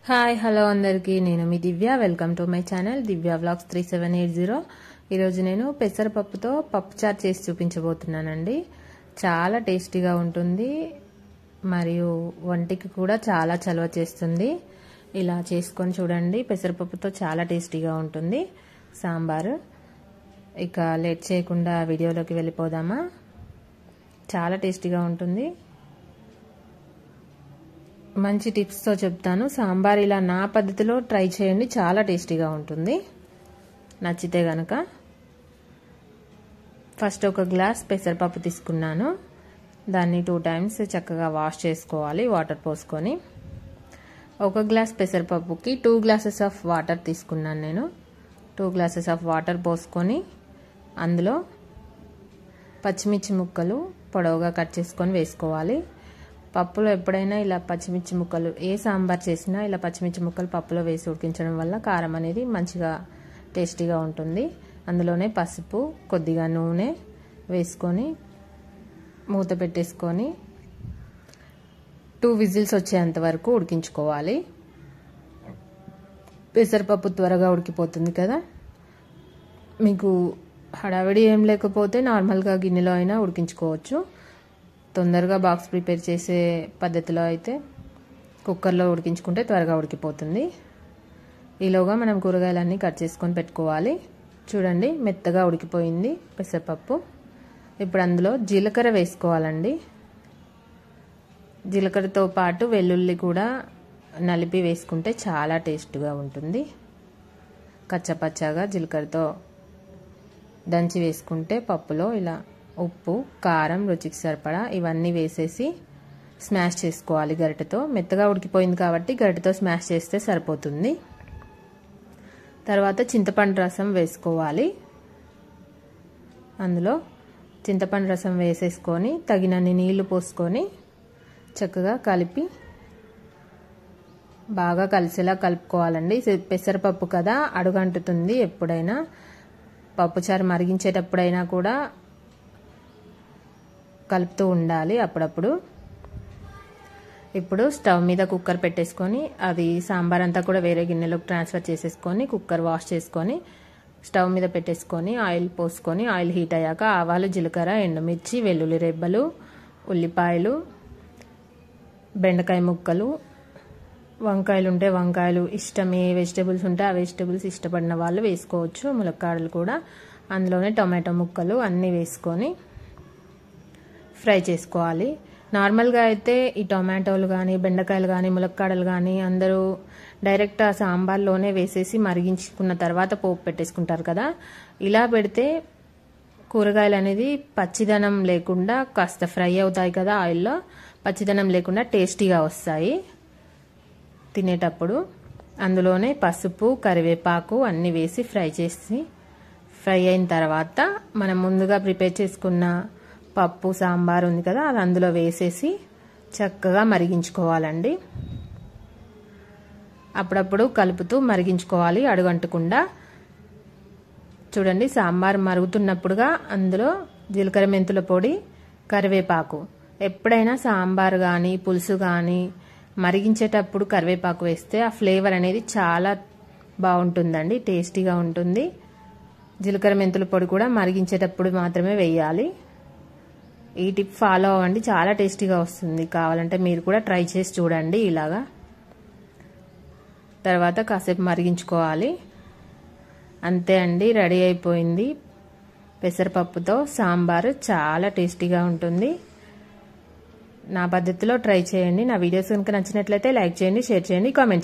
Hi hello అందరికీ నేను మీ Divya welcome to my channel Divya vlogs 3780 ఈరోజు నేను పెసరపప్పుతో పప్పుచారు చేసి చూపించబోతున్నానండి. చాలా టేస్టీగా ఉంటుంది మరియు ఒంటికి కూడా చాలా చలవ చేస్తుంది. ఇలా చేసుకొని చూడండి, పెసరపప్పుతో చాలా టేస్టీగా ఉంటుంది సాంబారు. ఇక లేట్ చేయకుండా వీడియోలోకి వెళ్ళిపోదామా. చాలా టేస్టీగా ఉంటుంది. మంచి టిప్స్తో చెప్తాను. సాంబార్ ఇలా నా పద్ధతిలో ట్రై చేయండి, చాలా టేస్టీగా ఉంటుంది. నచ్చితే గనక ఫస్ట్ ఒక గ్లాస్ పెసరపప్పు తీసుకున్నాను. దాన్ని 2 టైమ్స్ చక్కగా వాష్ చేసుకోవాలి వాటర్ పోసుకొని. ఒక గ్లాస్ పెసరపప్పుకి 2 గ్లాసెస్ ఆఫ్ వాటర్ తీసుకున్నాను నేను. 2 గ్లాసెస్ ఆఫ్ వాటర్ పోసుకొని అందులో పచ్చిమిర్చి ముక్కలు పొడవుగా కట్ చేసుకొని వేసుకోవాలి. పప్పులో ఎప్పుడైనా ఇలా పచ్చిమిర్చి ముక్కలు, ఏ సాంబార్ చేసినా ఇలా పచ్చిమిర్చి ముక్కలు పప్పులో వేసి ఉడికించడం వల్ల కారం అనేది మంచిగా టేస్టీగా ఉంటుంది. అందులోనే పసుపు, కొద్దిగా నూనె వేసుకొని మూత పెట్టేసుకొని 2 విజిల్స్ వచ్చేంత వరకు ఉడికించుకోవాలి. పెసరపప్పు త్వరగా ఉడికిపోతుంది కదా. మీకు హడావిడి ఏం లేకపోతే నార్మల్గా గిన్నెలో అయినా ఉడికించుకోవచ్చు. తొందరగా బాక్స్ ప్రిపేర్ చేసే పద్ధతిలో అయితే కుక్కర్లో ఉడికించుకుంటే త్వరగా ఉడికిపోతుంది. ఈలోగా మనం కూరగాయలన్నీ కట్ చేసుకొని పెట్టుకోవాలి. చూడండి, మెత్తగా ఉడికిపోయింది పెసరపప్పు. ఇప్పుడు అందులో జీలకర్ర వేసుకోవాలండి. జీలకర్రతో పాటు వెల్లుల్లి కూడా నలిపి వేసుకుంటే చాలా టేస్ట్గా ఉంటుంది. కచ్చపచ్చగా జీలకర్రతో దంచి వేసుకుంటే పప్పులో ఇలా ఉప్పు, కారం, రుచికి సరిపడా ఇవన్నీ వేసేసి స్మాష్ చేసుకోవాలి గరిటెతో. మెత్తగా ఉడికిపోయింది కాబట్టి గరిటెతో స్మాష్ చేస్తే సరిపోతుంది. తర్వాత చింతపండు రసం వేసుకోవాలి. అందులో చింతపండు రసం వేసేసుకొని తగినన్ని నీళ్లు పోసుకొని చక్కగా కలిపి బాగా కలిసేలా కలుపుకోవాలండి. పెసరపప్పు కదా, అడుగంటుతుంది. ఎప్పుడైనా పప్పుచారు మరిగించేటప్పుడైనా కూడా కలుపుతూ ఉండాలి అప్పుడప్పుడు. ఇప్పుడు స్టవ్ మీద కుక్కర్ పెట్టేసుకొని అది సాంబార్ అంతా కూడా వేరే గిన్నెలోకి ట్రాన్స్ఫర్ చేసేసుకొని కుక్కర్ వాష్ చేసుకొని స్టవ్ మీద పెట్టేసుకొని ఆయిల్ పోసుకొని ఆయిల్ హీట్ అయ్యాక ఆవాలు, జీలకర్ర, ఎండుమిర్చి, వెల్లుల్లి రెబ్బలు, ఉల్లిపాయలు, బెండకాయ ముక్కలు, వంకాయలు ఉంటే వంకాయలు, ఇష్టం ఏ వెజిటేబుల్స్ ఉంటే ఆ వెజిటేబుల్స్ ఇష్టపడిన వాళ్ళు వేసుకోవచ్చు. ములక్కాడలు కూడా, అందులోనే టొమాటో ముక్కలు అన్నీ వేసుకొని ఫ్రై చేసుకోవాలి. నార్మల్గా అయితే ఈ టొమాటోలు కానీ, బెండకాయలు కానీ, ములక్కాడలు కానీ అందరూ డైరెక్ట్ ఆ సాంబార్లోనే వేసేసి మరిగించుకున్న తర్వాత పోపు పెట్టేసుకుంటారు కదా. ఇలా పెడితే కూరగాయలు అనేది పచ్చిదనం లేకుండా కాస్త ఫ్రై అవుతాయి కదా ఆయిల్లో. పచ్చిదనం లేకుండా టేస్టీగా వస్తాయి తినేటప్పుడు. అందులోనే పసుపు, కరివేపాకు అన్నీ వేసి ఫ్రై అయిన తర్వాత మనం ముందుగా ప్రిపేర్ చేసుకున్న పప్పు సాంబార్ ఉంది కదా, అది అందులో వేసేసి చక్కగా మరిగించుకోవాలండి. అప్పుడప్పుడు కలుపుతూ మరిగించుకోవాలి అడుగంటకుండా. చూడండి, సాంబార్ మరుగుతున్నప్పుడుగా అందులో జీలకర్ర, మెంతుల పొడి, కరివేపాకు. ఎప్పుడైనా సాంబార్ కానీ పులుసు కానీ మరిగించేటప్పుడు కరివేపాకు వేస్తే ఆ ఫ్లేవర్ అనేది చాలా బాగుంటుందండి, టేస్టీగా ఉంటుంది. జీలకర్ర, మెంతుల పొడి కూడా మరిగించేటప్పుడు మాత్రమే వేయాలి. ఈ టిప్ ఫాలో అవ్వండి, చాలా టేస్టీగా వస్తుంది. కావాలంటే మీరు కూడా ట్రై చేసి చూడండి ఇలాగా. తర్వాత కాసేపు మరిగించుకోవాలి. అంతే అండి, రెడీ అయిపోయింది పెసరపప్పుతో సాంబారు. చాలా టేస్టీగా ఉంటుంది. నా పద్ధతిలో ట్రై చేయండి. నా వీడియోస్ కనుక నచ్చినట్లయితే లైక్ చేయండి, షేర్ చేయండి, కామెంట్ చేయండి.